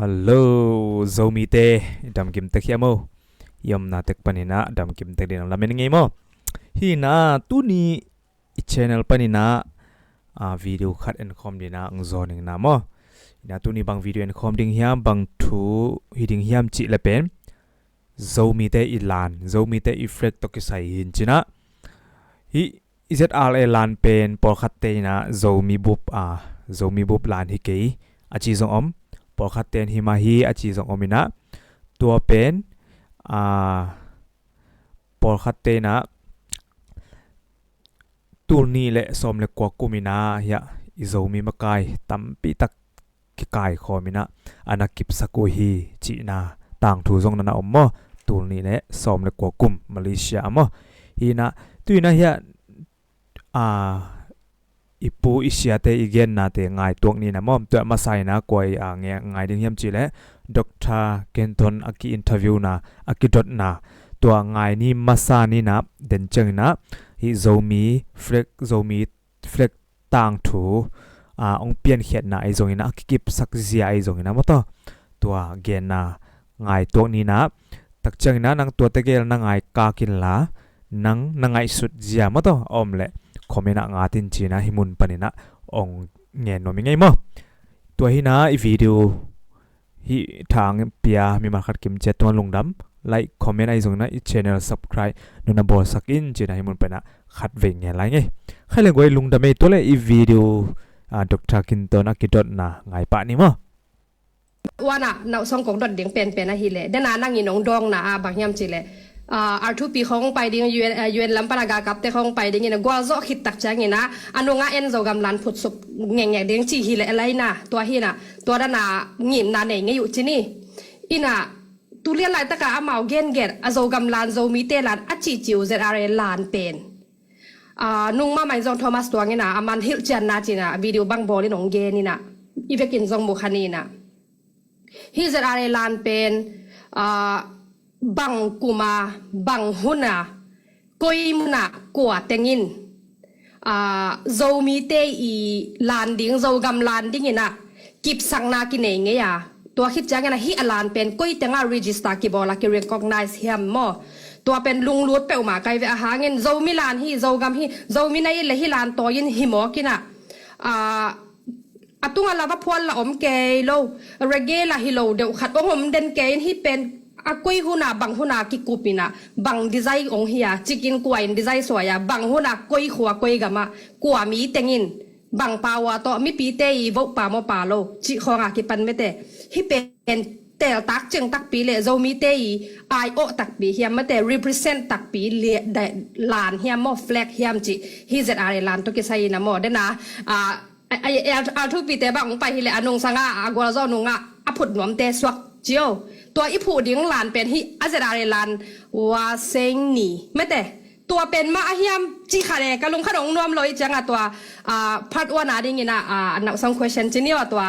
ฮัลโหลโซมีเตดำกิมตะเคียโมยอมนาเตกปนินะดำกิมตะเดีนลามินไงโมฮีน่าตุนีchannelปนินะวิดีโอคัดเอ็นคอมดีนะงโซนิงนะโมนะตุนีบางวิดีโอเอ็นคอมดิ้งเฮียมบางทูฮีดิ้งเฮียมจิเลเป็นโซมีเตอีลานโซมีเตอีเฟรกตอกิไซหินจินะฮีZRA ลานเป็นปอลคัตเตนะโซมีบุบโซมีบุบลานฮิเกย์อาชีซงอมปอลคัตเตนฮิมาฮีอาชีซงอมินะตัวเป็นปอลคัตเตนะตูนี่เละสมเล็กกว่ากุมินาเฮียอิโซมีมากายตั้มปีตักกิกายคอมินะอนากิบสกุฮีจีนาต่างทูซงนันอมมอตูนี่เละสมเล็กกว่ากุมมาเลเซียมอฮีนะตุยนะเฮียอิปูอิเชียเตอีเกนนาเตง่ายตัวนี้นะมอมตัวมาใส่นะกวยเงี้ยง่ายดิ้งเฮียมจีเล่ด็อกเตอร์เกนทอนอากิอินเทอร์วิวนะอากิดอทนะตัวง่ายนี่มาซานี่นะเดินจังนะฮิโซมีเฟล็กโซมีเฟล็กต่างทูองเปลี่ยนเขียนนะไอโซงี้นะกิบสักเสียไอโซงี้นะมอตัวเกนนะง่ายตัวนี้นะตักจังนะนังตัวตะเกลนังง่ายกากินละนังง่ายสุดเสียมออมเล่คอมเมนต์งาตินจีนะฮิมุนปนินะองเงินโนมิไงมั้งตัวฮินะอีวิดีโอฮิทางเปียมีมาขัดกิมเจ็ดตัวลงดำไลค์คอมเมนต์ไอซงนะอีช่องซับสไครต์นุนบอสักอินจีนะฮิมุนปนะขัดเวงเงี้ยไรไงใครเลยกวยลงดำไอตัวเลยอีวิดีโอด็อกเตอร์คินตันอากิดอนนะไงปะนี่มั้งว่าน่ะเราส่งของดอดเดียงเป็นนะฮิเล่เดน่านั่งยินองดองนะบางยามจีเล่R2P ของไปดิ้งUNลำปางกากับแต่ของไปดิ้งนะกัวโซคิดตักจังนะอันนู้งอ่ะเอ็นโซกำลังพุทธสุเงี้ยเด้งจีฮิเลอะไรนะตัวฮินะตัวด้านน่ะงิมนาเนงอยู่ที่นี่อินะตุเลียนไรตะกะอามาเกนเกตอโซกำลังโซมีเตลันอัจจิจิวเซอาร์เอลานเป็นนุ่งมาไม่จงโทมัสตัวงี้นะอามันฮิลจันนะจีนะวิดีโอบังบอลนี่น้องเกนี่นะอีเวกินจงบุคันีนะฮิเซอาร์เอลานเป็นบังกุมาบังหุนากุยมุนากัวเตงินโซมีเตอีลานดิ้งโซกำลานดิ้งนะกิบสังนากินเองเงียตัวคิดจังนะฮิอลานเป็นกุยเตงารีจิสตากิบอลากิเรคอกไนซ์เฮียมมอตัวเป็นลุงลุดเปลมาไกเวอาหาเงินโซมิลานฮิโซกัมฮิโซมินายเลฮิลานตัวยินฮิมอกินะตุงอลาบพวนละอมเกยโลเรเกลาฮิโลเดวขัดองผมเดนเกยฮิเป็นกุยหุนาบังหุนากิกูปินะบังดีไซน์องเฮียจิกินกวยดีไซน์สวยบังหุนากุยขัวกุยกะมะกัวมีเตงินบังปาวะโตมีปีเตยวกปามอปาโลจิขอกิปันเมเตฮิเป็นเตลตักจึงตักปีเลโซมีเตยไอโอตักปีเฮียมเต represent ตักปีเลลานเฮียมอแฟลกเฮียมจิฮิเซอาร์ลานตุกิไซนะมอเดนะทุกปีเตบังไปฮิเลอนงสังอากัวโซนงะอพุดหนวมเตสวกเจียวตัวอีผู้ดิ้งลานเป็นฮิอาเซดาเรลานวาเซงนีไม่แต่ตัวเป็นมาเฮียมจีขาเรกะลุงขนมนวมเลยจังตัวพัดว่านาดิ้งนะนักส่ง question จีนี่ว่าตัว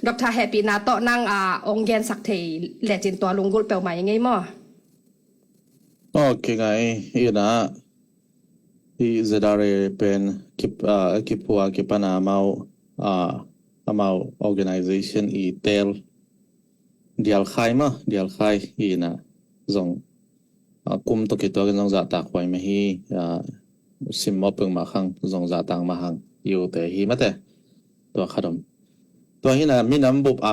ดรแฮปปี้นาโตนั่งองเกนสักทีแหล่จินตัวลุงกุลเปลวใหม่ยังไงมั่วโอเคไงอีนะที่เซดาเรเป็นคิปว่าคิปนาเมา organization อีเทลเดียลไข่มาเดียลไข่อีนะจงกุมตัวกิตัวกันจงจะตักไว้ไม่ฮีซิมมอเปิงมาขังจงจะตังมาขังอยู่แต่ฮีมาแต่ตัวขนมตัวฮีนะมีน้ำบุบไอ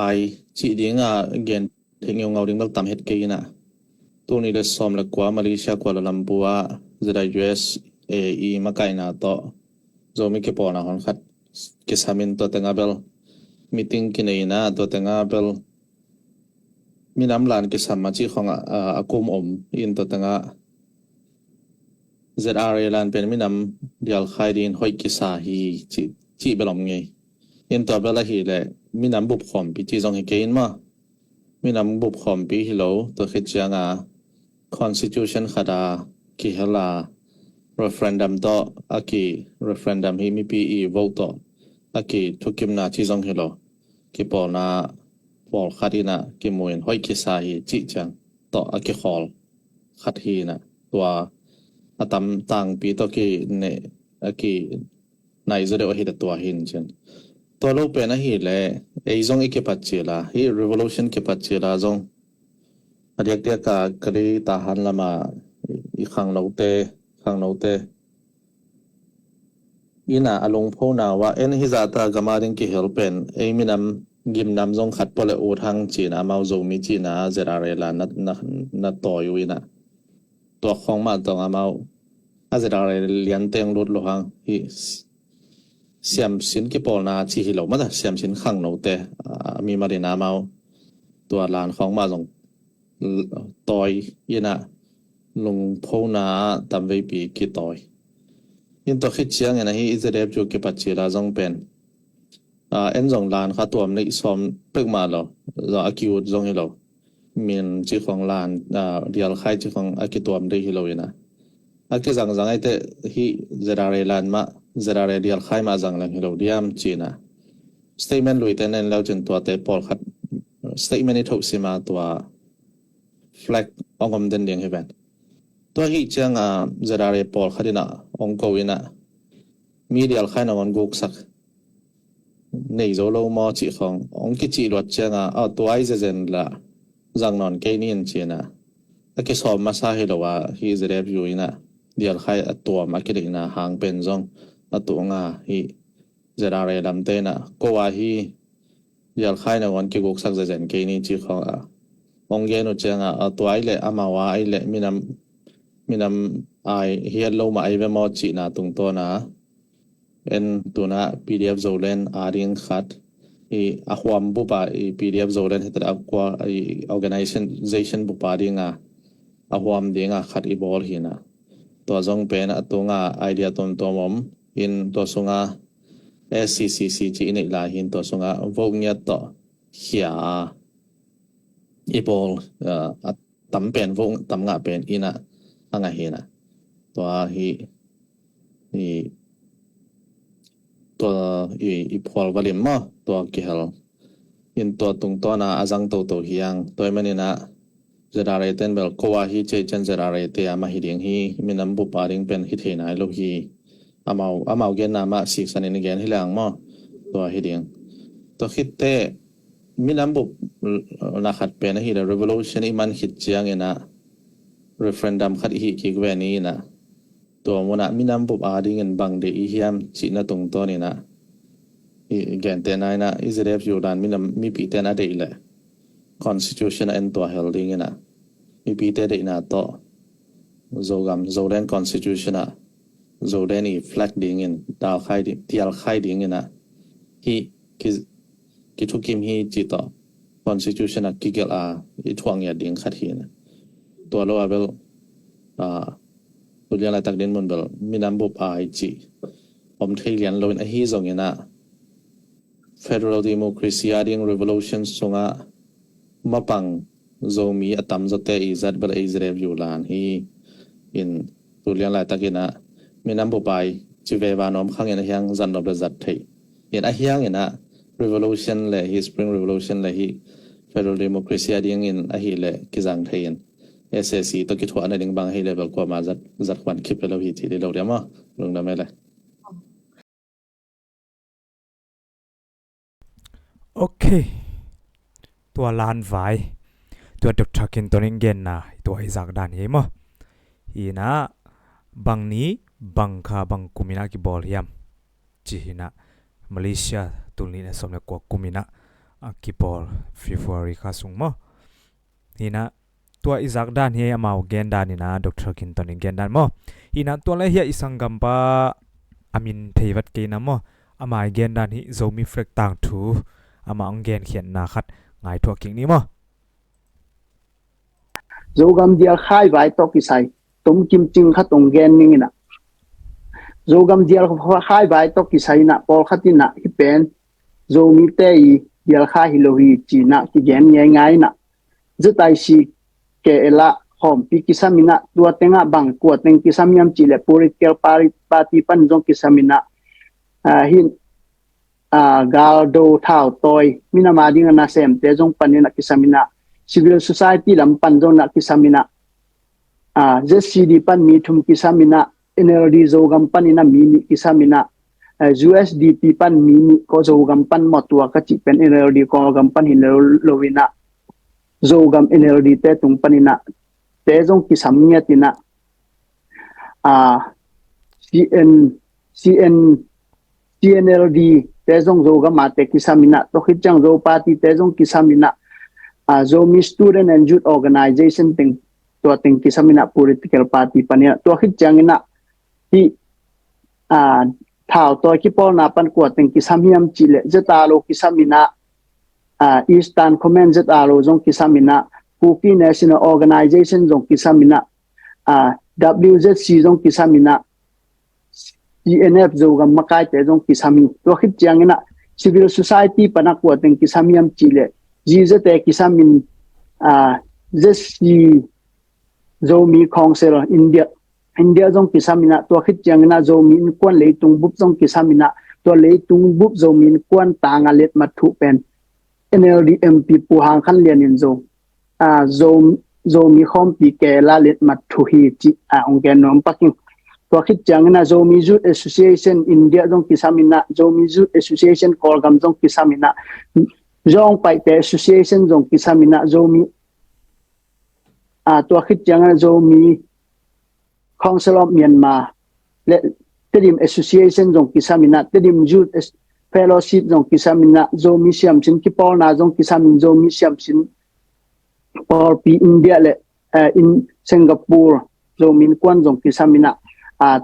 จีดิ้งเกณฑ์ถึงยงเอาดิ้งบัลตามเฮ็ดกีนะตัวนี้ได้ซ้อมแล้วกว่ามาเลเซียกว่าลำบัวจะได้ USA มาไกลนะต่อจะมีกี่ปอนะคนขัดกิสามินตัวแต่งเบลมีติ้งกินเองนะตัวแต่งเบลมีน้ำลานกิสามาจีของอากุมอมอินตัวตั้งZRA ลานเป็นมีน้ำเดียลไคดินหอยกิสาฮีจีเบลอมไงอินตัวเบลฮีเลยมีน้ำบุบขอมปีจีจงเฮเกนมามีน้ำบุบขอมปีฮิโลตัวคิดจังConstitution ขดากิฮลา referendum ต่ออากิ referendum ฮีมีปีอีโหวตต่ออากิทุกิมนาจีจงฮิโลกิปอนาบอลขัดฮีนะกิมวยนห้อยกิสาฮีจิจังต่ออากิคอลขัดฮีนะตัวอาตำต่างปีต่อกิเนอากิในจะเรียกว่าฮีตัวหินเช่น ตัวเราเป็นอะไรเลยไอ้จงอีกปัจจัยละฮี revolution กี่ปัจจัยละจงเรียกกากรีตาหันละมาอีขังเราเตขังเราเตอีน่าอารมณ์พูนาว่าเอ็นฮิจาตากามาดิงกิเฮลเป็นไอ้มีนำกิมนำจงขัดปลอูทางจีน่ามาโจมีจีน่าเจราเรลานัดต่ออยู่อีน่ะตัวของมาตองอามาอาเจราเรเลียนเต็งรุดโลหังฮีเสียมสินกิปอลนาชีฮิโลมาแต่เสียมสินขังเราเตมีมาดินามาตัวลานของมาจงต่อยอีน่ะลงพูนาตามไว้ปีกิต่อยยินตัวคิดเชียงไงนะฮีอิสราเอลจูกิปัจจิราจงเป็นเอ็นจงลานข้าตัวมันสอมเปิกมาแล้วเราอากิวจงฮิโลมีนจีของลานเดียลไข่จีของอากิตัวมันได้ฮิโลอยู่นะอากิจังไอเตฮีเจราเรลานมาเจราเรเดียลไข่มาจังลังฮิโลเดียมจีนะสเตทเมนต์ลุยเตนแล้วจนตัวเตปอลขัดสเตทเมนต์ที่ถูกสิมาตัวแฟลกองคมเดินเดียงฮิบันตัวฮีเชียงเจราเรปอลขัดนะองโกวินะมีเดียลไข่นวันกุกสักในโซโลมอจีขององคิจิรวดเชียงตัวไอเจนละจังนอนเกนี่นเชียนะแต่ก็สอบมาซาฮิโลว่าฮีเจเรบอยู่นะเดียลไข่ตัวมาคิดนะหางเป็นจงตัวงาฮีเจราเรลำเตนะก็ว่าฮีเดียลไข่นวันกิกุกสักเจนเกนี่จีขององเกนุเชียงตัวไอเละอามาว่าไอเละมีนำไอเฮียโลมาไอเวมอจีนะตรงตัวนะเอ็นตัวน่ะ PDF โซเลนอาริงขัดอาความบุปผาPDF โซเลนเหตุอักว่าorganization บุปผาดิ่งอาความดิ่งขัดบอลหินะตัวจงเป็นตัวงาไอเดียตัวมอินตัวสงา SCCC จีนอีกหลายหินตัวสงาวงเงียต่อเขียบอลตั้มเป็นวงตั้มงาเป็นอินะอังไงหินะตัวตัวพอลวอลิมมาตัวกิเฮลยินตัวตรงตัวน่ะอาจังตัวเฮียงตัวมันนี่นะเจราเรเตนเบลก็ว่าฮีเจจันเจราเรเตียมาฮิดิงฮีมีน้ำบุปผาริงเป็นฮิเทนายโลฮีอามาเกนนามาสิสันนิเกนฮิลังมาตัวฮิดิงตัวคิดเตมีน้ำบุปนักขัดเป็นฮิเด revolution อีมันฮิตเจียงเงินะ referendum ขัดฮิกิกเวนี่นะตัวมันมีน้ำบุบอาดิเงินบังเดียมจีน่าตรงตัวนี่นะแกนเตนายนะอิสราเอลอยู่ด้านมีปีเตน่าเดียเลย constitution เอ็นตัวเฮลดิ้งนะมีปีเตเดียนะต่อโจเดน constitution นะโจเดนอี flag ดิ้งเงินดาวไข่ที่อัลไข่ดิ้งเงินนะคิดทุกิมฮีจีต่อ constitution นะกิเกลอีทวงยาดิ้งขัดฮีนะตัวโลอาเบลตัวเรียนอะไรตักเดินบนเบลมีน้ำบุปผาจีผมที่เรียนเราเป็นฮีส่งเงินนะ Federal Democracy อาดิง Revolution ส่งมาปังโจมีอัตมจะเตะอิจัดเบลอิสราเอลอยู่ลานฮีอินตัวเรียนอะไรตักเงินนะมีน้ำบุปผาจีเววานอมข้างเงินเฮียงจันทร์จัดที่ยันเฮียงเงินนะ Revolution เลยฮี Spring Revolution เลยฮี Federal Democracy อาดิงเงินฮีเลยกิจังที่ยันSSC ตัวคิดว่าอันนี้บางให้เลเวลกว่ามาจัดวันคลิปเราหิที่เราเรียกมั้งลงได้ไหมล่ะโอเคตัวลานไฟตัวดรกินตัวนี้เกนนะตัวไอ้จากด้านนี้มั้งฮีนะบางนี้บางค่าบางกุมินากิบอลยามจีนะมาเลเซียตัวนี้เนี่ยสมัยกว่ากุมินากิบอลFebruary ข้าส่งมั้งฮีนะตัวอิจักด้านเฮียมาเกนด้านนี่นะดรกินตัวนี้เกนด้านมั้งฮีนะตัวเลยเฮียอิสังกัมปะอามินเทวัดเกนนะมั้งอามาเกนด้านนี้โซมีเฟรกต่างทูอามาองเกนเขียนนาคัดไงทั่วกิ่งนี้มั้งโจกำเดียค่ายไว้ตกิไซตรงจิมจิงขัดตรงเกนนี่นะโจกำเดียค่ายไว้ตกิไซนะพอขัดที่นะที่เป็นโจมีเตยเดียค่ายฮิโลฮีจีนะที่เกนง่ายๆนะจะไต่สิเกลละหอมปีกิสามินะตัวเต็งอ่ะบังกวดเต็งกิสามิยมจีเลปูริเกลปาติปันจงกิสามินะหินกาลโดท้าวตอยมินามาดิงนาเซมเตจงปันนะกิสามินะ civil society ลำปันจงนะกิสามินะเจสีดีปันมีทุมกิสามินะ NLD โจกัมปันนะมีกิสามินะ USDT ปันมีก็โจกำปันหมดตัวก็จิเป็น NLD ก็กำปันหินโลวินะโจกำ NLD เตตุงปันินะเตจงกิสามีตินะCN CN CNLD เตจงโจกำมาเตกิสามินะตัวคิดจังโจปาร์ตี้เตจงกิสามินะZomi Student and Youth Organization ติงตัวติงกิสามินะ political party ปันเนี่ยตัวคิดจังนะที่ท่าวตัวคิปอลนาปันกวดติงกิสามียมจิเลเจตาโลกิสามินะEastern Command เจตาโลจงกิสามินะ Kuki National Organization จงกิสามินะWZC จงกิสามินะ CNF จงกำมากายแต่จงกิสามิตัวคิดจังนะ Civil Society ปันกวดติงกิสามียมจิเลJizate kisamin zesi zomi council India jong kisamina to khit changna zomi kwan leitung bup jong kisamina to leitung bup zomi kwan tanga let mathu pen NLD MP pu hang khan lianin zo zomi khom pi ke la let mathu hi chi ongen nom paking to khit changna zomi youth association India jong kisamina zomi youth association kolgam jong kisamina Zong pai te association zong kisamina zomi to khit changa zomi council of Myanmar le tedim association zong kisamina tedim youth fellowship zong kisamina zomi siam sin ki pol na zong kisamin zomi siam sin or pi India le in Singapore zomin kwan zong kisamina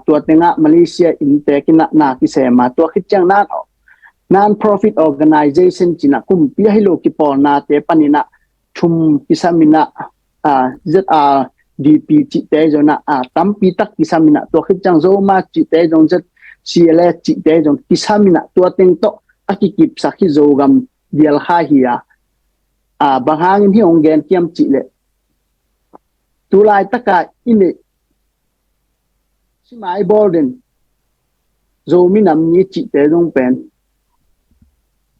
to tenga Malaysia in te kina na kisema to khit chang na non-profit organization china kum pia hilo ki pol na te panina thum kisamina ZRDP chi te jona tampi tak kisamina to khitchang zoma chi te jong zet CLS chi te jong kisamina to teng to akikip sakhi zogam dial kha hiya bahangin hi ongen kiam chi le tulai taka ine simai bolden zomi nam ni chi te jong pen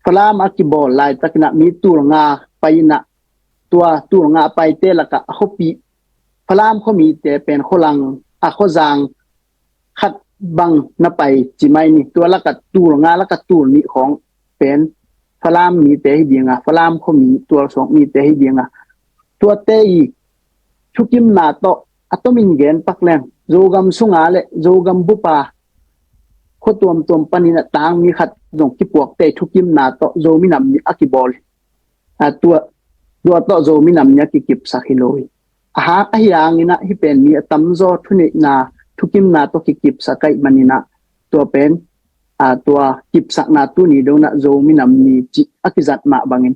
Falam akibol lai takna mi tulnga paina tua tulnga pai te laka hopi falam khomi te pen kholang khozang khat bang na pai chimai ni tua laka tulnga laka tul ni khong pen falam mi te hi dinga falam khomi tua song mi te hi dinga tua te i thukim na to atomin gen pakleng zogam sunga le zogam bupa khotuam tom panina tang mi khat jong ki puak te thukim na to zomi nam ni akibol tua to zomi nam nya ki kip sakhiloi aha ahyang ina hi pen mi tamzo thuni na thukim na to ki kip sakai manina to pen tua kip sak na tu ni do na zomi nam ni chi akizat ma bangin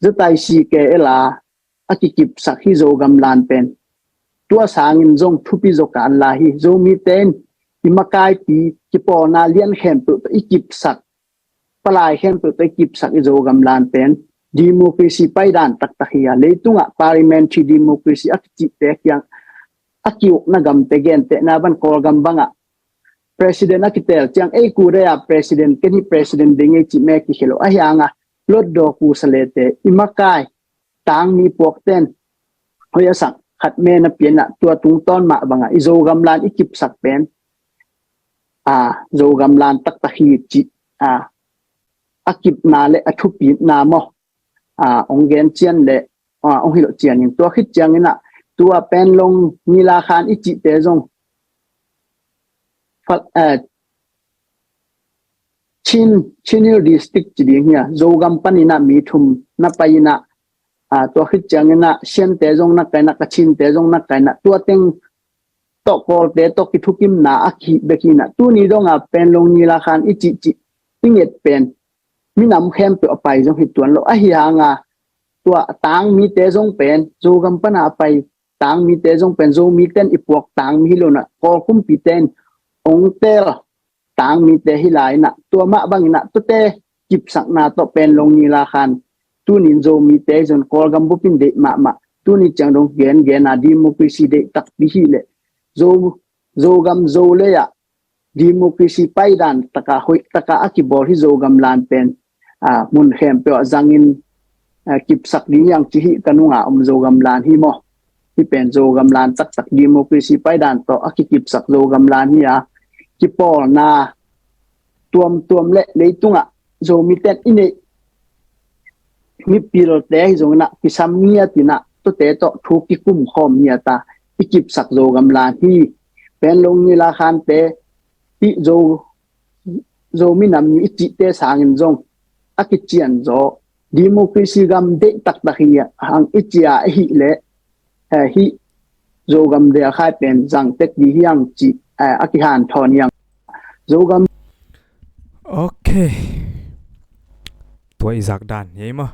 zatai si ke ela akikip sakhi zogam lan pen tua sangin jong thupi zo kan la hi zomi ten imakai pi kipo na lian khem pu ikip sak palai khem pu ikip sak izogam lan pen democracy paidan tak takhia leitunga parliamentary democracy akchi te kyang akiuk na gam te gen te na ban kol gam banga president akitel chang ei ku re president keni president dinge chi me ki khelo ahyanga lot do ku salete imakai tang mi pok ten hoya sak khat me na piana tua tung ton ma banga izogam lan ikip sak pen zogam lan tak tahi chi akip na le athupi na mo ongen chian le ong hilo chian in to khit chiang ina tua pen long nila khan ichi te jong chinil district chi ding ya zogam panina mi thum na paina to khit chiang ina sian te jong na kaina ka chin te jong na kaina tua teng to kol te to ki thukim na akhi bekina tu ni donga pen long ni la khan ichi chi tinget pen minam khem pe apai jong hituan lo ahianga tua tang mi te jong pen zogam pana apai tang mi te jong pen zo mi ten ipok tang mi lo na kol kum pi ten ong tel tang mi te hilai na tua ma bangina to te kip sak na to pen long ni la khan tu nin zo mi te jon kol gam bu pin de ma tu ni chang dong gen na democracy de tak bi hi le zogam zole ya democracy paidan taka hoi taka akibol hi zogam lan pen mun khem pe zangin kip sak ni yang chi hi kanunga zogam lan hi mo hi pen zogam lan tak democracy paidan to akikip sak zogam lan hi ya ki pol na tuam le leitunga zomi tet ine mi pilot te zongna kisamnia tina to te to thuki kum khom nia ta ikip sak zo gamla hi pen long ni la khan te pi zo mi nam ni ichi te sangin zong akichian zo democracy gam de tak tak hi hang ichia hi le hi zo gam de khai pen jang tek di hiang chi akihan thon yang zo gam okay ตัวอีสักด้านยัยมั้ย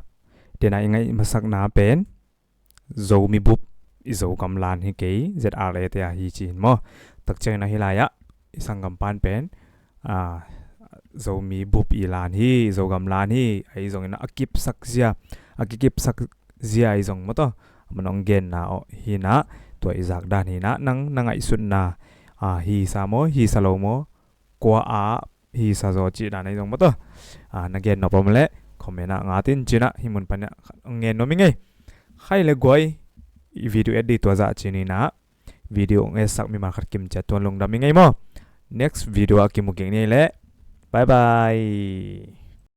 เดี๋ยวนะยังไงมาสักนาเป็นโซมีบุบอีโซกำลานให้เกย ZR เตียฮีจีนมั้ยตักเจอนะฮิลายะอีสังกำปานเป็นโซมีบุบอีลานฮีโซกำลานฮีไอซงนะอากิบสักเสียอากิบสักเสียไอซงมั้ยต่อมันองเกนนะฮีนะตัวอีสักด้านฮีนะนังไอสุดนะฮีซามอฮีซาโลมอกว่าฮีซาโซจิดานไอซงมั้ยต่อนักเกนนอปมเละคอมเมนต์ngatin china himun panya nge nomi nge khai le goi video edit to za chini na video nge sak mi mar khat kim cha ton long dam nge mo next video akimugeng ne le bye bye